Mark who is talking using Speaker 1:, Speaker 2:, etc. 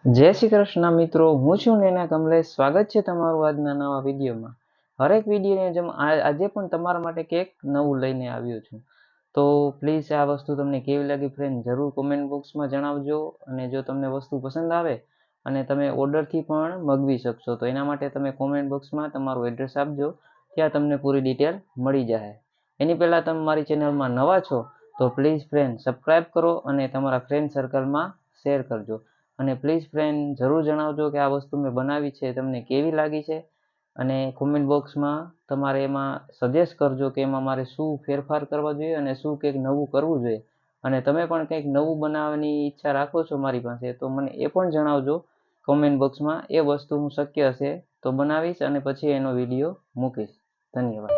Speaker 1: જય શ્રી કૃષ્ણ મિત્રો, હું છું નૈના કમલેશ. સ્વાગત છે તમારું આજના નવા વિડીયોમાં. હરેક વિડીયોની જેમ આજે પણ તમારા માટે કંઈક નવું લઈને આવ્યો છું. તો પ્લીઝ આ વસ્તુ તમને કેવી લાગી ફ્રેન્ડ જરૂર કોમેન્ટ બોક્સમાં જણાવજો. અને જો તમને વસ્તુ પસંદ આવે અને તમે ઓર્ડરથી પણ મગવી શકશો તો એના માટે તમે કોમેન્ટ બોક્સમાં તમારું એડ્રેસ આપજો, ત્યાં તમને પૂરી ડિટેલ મળી જાય. એની પહેલાં તમે મારી ચેનલમાં નવા છો તો પ્લીઝ ફ્રેન્ડ સબસ્ક્રાઈબ કરો અને તમારા ફ્રેન્ડ સર્કલમાં શેર કરજો. અને પ્લીઝ ફ્રેન્ડ જરૂર જણાવજો કે આ વસ્તુ મેં બનાવી છે તમને કેવી લાગી છે. અને કોમેન્ટ બોક્સમાં તમારે એમાં સજેસ્ટ કરજો કે એમાં મારે શું ફેરફાર કરવા જોઈએ અને શું કંઈક નવું કરવું જોઈએ. અને તમે પણ કંઈક નવું બનાવવાની ઈચ્છા રાખો છો મારી પાસે તો મને એ પણ જણાવજો કોમેન્ટ બોક્સમાં. એ વસ્તુ હું શક્ય હશે તો બનાવીશ અને પછી એનો વિડીયો મૂકીશ. ધન્યવાદ.